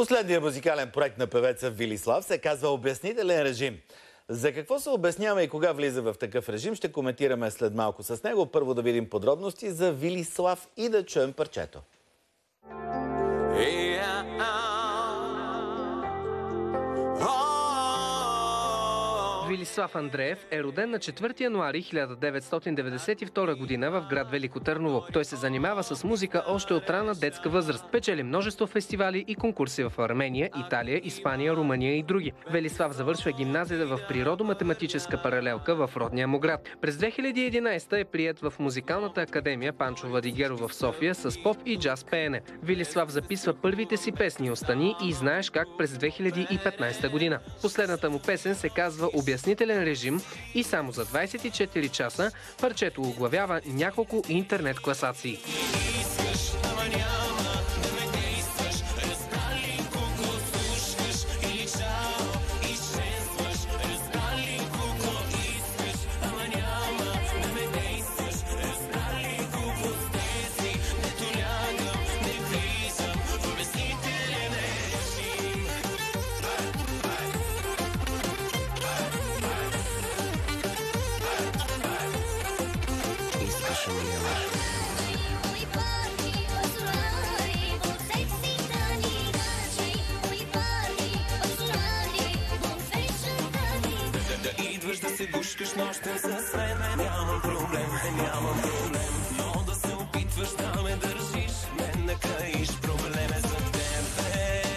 Последният музикален проект на певеца Вилислав се казва "Обяснителен режим". За какво се обяснява и кога влиза в такъв режим, ще коментираме след малко с него. Първо да видим подробности за Вилислав и да чуем парчето. Вилислав Андреев е роден на 4 януари 1992 година в град Велико Търново. Той се занимава с музика още от рана детска възраст. Печели множество фестивали и конкурси в Армения, Италия, Испания, Румъния и други. Вилислав завършва гимназията в природо-математическа паралелка в родния му град. През 2011 е приет в музикалната академия Панчо Владигеров в София с поп и джаз пеене. Вилислав записва първите си песни "Остани" и "Знаеш как" през 2015 година. Последната му песен се казва "Обяснителен режим" и само за 24 часа парчето оглавява няколко интернет класации. Да се гушкаш нощен със мен, нямам проблем, но да се опитваш да ме държиш, мен не каиш, проблем е за тебе.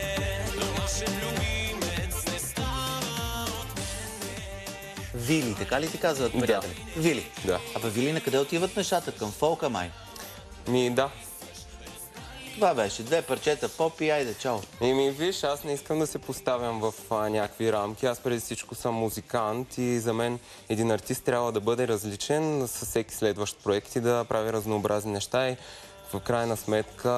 Нашен любимец не става от мене. Вили, така ли ти казват приятели? Да. Вили? Да. Абе, Вили, на къде отиват нещата? Към фолка, май? Да. Това беше. 2 парчета поп и айде, чао. Виж, аз не искам да се поставям в някакви рамки. Аз преди всичко съм музикант и за мен един артист трябва да бъде различен със всеки следващ проект и да прави разнообразни неща. И в крайна сметка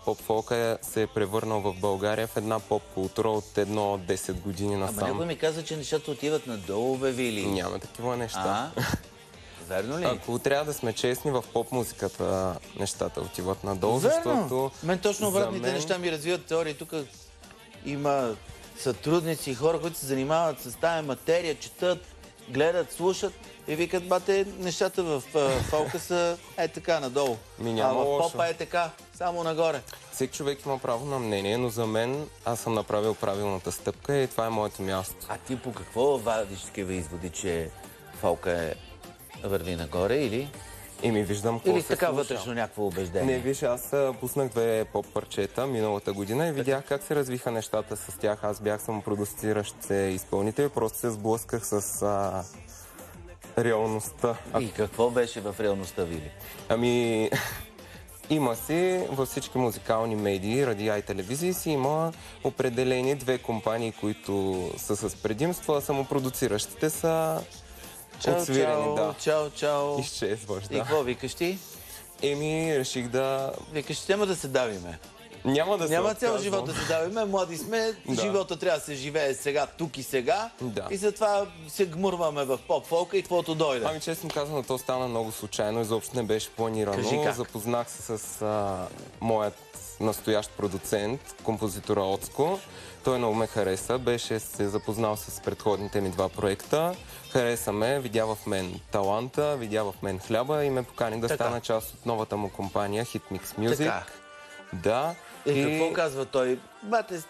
поп-фолка се е превърнал в България в една поп-култура от 10 години насам. Ама някой ми каза, че нещата отиват надолу, бе, Вили. Няма такива неща. Верно ли? Ако трябва да сме честни, в поп-музиката нещата отиват надолу, Верно. защото... Мен точно обратните неща ми развиват теории. Тук има сътрудници и хора, които се занимават с тая материя, четат, гледат, слушат и викат, бате, нещата в фолка са така надолу. А в попа е така, само нагоре. Всеки човек има право на мнение, но за мен аз съм направил правилната стъпка и това е моето място. А ти по какво вадиш такива изводи, че фолка върви нагоре или? Виждам какво или се така слуша. вътрешно някакво убеждение? Не, виж, аз пуснах 2 поп-парчета миналата година и видях как се развиха нещата с тях. Аз бях самопродуциращ се изпълнител, просто се сблъсках с реалността. И какво беше в реалността, Вили? Има си във всички музикални медии, радиа и телевизии си има определени 2 компании, които са с предимства, самопродуциращите са отсвирени, да. Чао. Изчезваш, да. И какво викаш ти? Реших да... Викаш, няма да се давиме. Няма цял живот да се давиме, млади сме, живота трябва да се живее сега, тук и сега. И затова се гмурваме в поп-фолка и каквото дойде. Честно казано, то стана много случайно, изобщо не беше планирано. Запознах се с моят настоящ продуцент, композитора Оцко. Той много ме хареса, беше се запознал с предходните ми 2 проекта. Хареса ме, видя в мен таланта, видя в мен хляба и ме покани да стана част от новата му компания Hitmix Music. Така. Да. И какво казва той? Бате,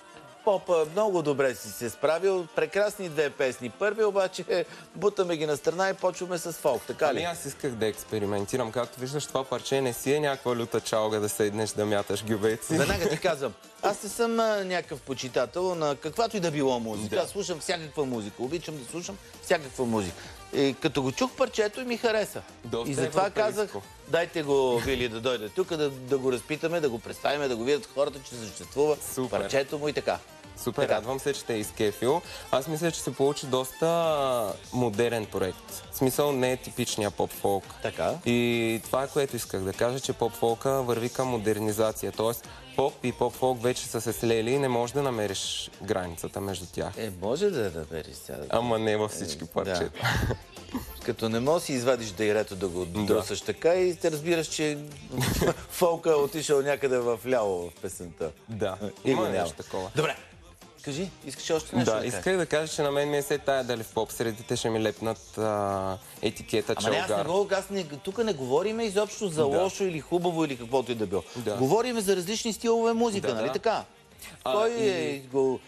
попа много добре си се справил, прекрасни 2 песни. Първи обаче бутаме ги на страна и почваме с фолк, така ли? Аз исках да експериментирам. Както виждаш, това парче не си е някаква люта чалга да седнеш да мяташ гювеци. Веднага ти казвам, аз не съм някакъв почитател на каквато и да било музика. Аз слушам всякаква музика, обичам да слушам всякаква музика. И като го чух парчето и ми хареса. И затова казах, дайте го, Вили, да дойде тук, да го разпитаме, да го представим, да го видят хората, че съществува парчето му и така. Супер, радвам се, че те е изкефил. Аз мисля, че се получи доста модерен проект. В смисъл не е типичния поп-фолк. Така. И това е, което исках да кажа, че поп-фолка върви към модернизация. Тоест поп и поп-фолк вече са се слели и не можеш да намериш границата между тях. Може да намериш сега. Ама не във всички парчета. Като не можеш си извадиш дайрето да го дросаш така и те разбираш, че фолка е отишъл някъде в ляво в песента. Да, И го има няма. нещо такова. Добре, кажи, искаш още нещо да кажеш? Исках да кажа, че на мен ми е се тая дали в поп средите ще ми лепнат етикета чалгар. Тук не говориме изобщо за лошо или хубаво или каквото и да било. Говориме за различни стилове музика, нали така? Кой го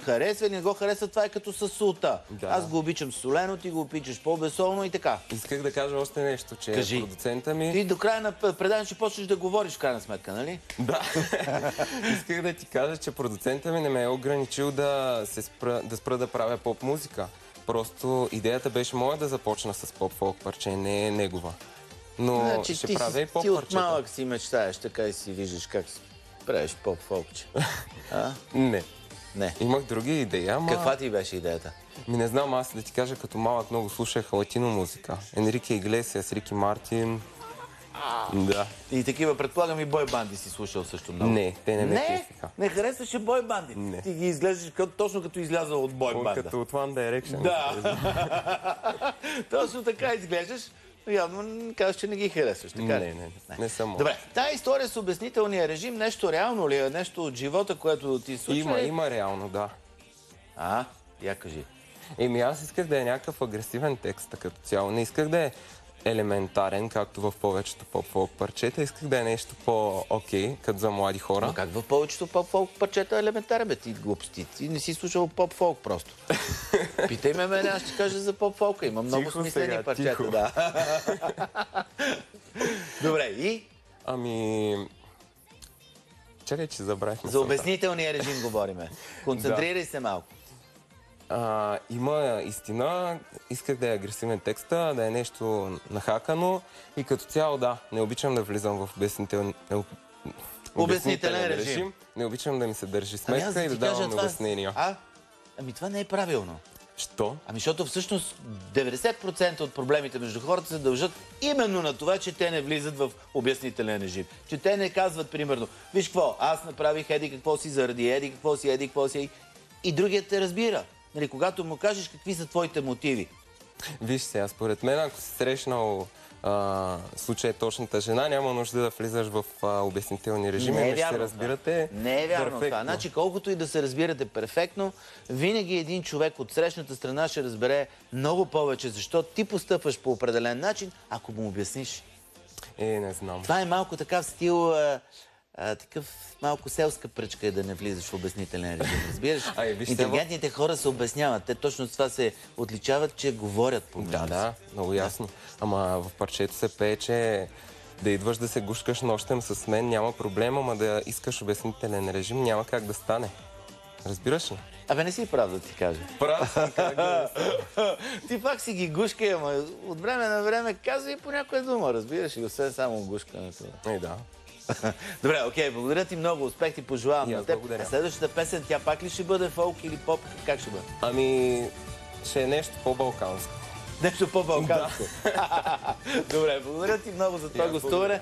харесва или не го харесва, това е като със султа. Аз го обичам солено, ти го обичаш по-безсолно и така. Исках да кажа още нещо, че продуцента ми... Ти до края на предаването ще почнеш да говориш в крайна сметка, нали? Да. Исках да ти кажа, че продуцента ми не ме е ограничил да спра да правя поп музика. Просто идеята беше моя да започна с поп-фолк парче, не е негова. Но ще правя и поп парчета. Ти от малък си мечтаеш, така и си виждаш как правиш поп-фолкче. Не. Не. Имах други идеи, ама... Каква ти беше идеята? Не знам, аз да ти кажа, като малък много слушах латино музика. Енрике Иглесиас, Рики Мартин. Да. И такива, предполагам, и бой-банди си слушал също много. Не, те не ме кефиха. Не харесваше бой-банди? Не. Ти ги изглеждаш точно като излязъл от бой-банда. Като от One Direction. Да. Точно така изглеждаш. Явно казваш, че не ги харесваш, така ли? Не съм. Добре, тая история с обяснителния режим, нещо реално ли е? Нещо от живота, което ти случва? Има реално, да. Я кажи. Аз исках да е някакъв агресивен текст като цяло. Не исках да е елементарен, както в повечето поп-фолк парчета. Исках да е нещо по-окей, като за млади хора. Но как в повечето поп-фолк парчета е елементарен, бе? Ти глупости. Ти не си слушал поп-фолк просто. Питай ме мене, аз ще кажа за поп-фолка. Има много смислени парчета, да. Добре, и? Чакай, че забравих. За обяснителния режим говориме. Концентрирай се малко. Има истина, исках да е агресивен текста, да е нещо нахакано и като цяло не обичам да влизам в обяснителен режим. Не обичам да ми се държи сметка и да давам обяснения. Това не е правилно. Що? Защото всъщност 90% от проблемите между хората се дължат именно на това, че те не влизат в обяснителен режим. Че те не казват, примерно, виж какво, аз направих еди какво си заради еди какво си и другият те разбира. Нали, когато му кажеш какви са твоите мотиви. Виж сега, според мен, ако си срещнал случай точната жена, няма нужда да влизаш в обяснителни режими, ще се разбирате. Не е вярно това. Значи, колкото и да се разбирате перфектно, винаги един човек от срещната страна ще разбере много повече, защото ти постъпваш по определен начин, ако му обясниш. Не знам. Това е малко така в стил... такъв малко селска пръчка е да не влизаш в обяснителен режим, разбираш? Интелигентните хора се обясняват. Те точно с това се отличават, че говорят по него. Да, много ясно. Ама в парчето се пее, че да идваш да се гушкаш нощем с мен няма проблем, ама да искаш обяснителен режим няма как да стане. Разбираш ли? Не си прав да ти кажа. Прав съм, как да Ти пак си ги гушкай, ама от време на време казва и по някоя дума, разбираш ли? Освен само гушкането. Да. Добре, окей, благодаря ти много, успех ти пожелавам на теб. Следващата песен, тя пак ли ще бъде фолк или поп? Как ще бъде? Ще е нещо по-балканско. Нещо по-балканско? Добре, благодаря ти много за това гостуване.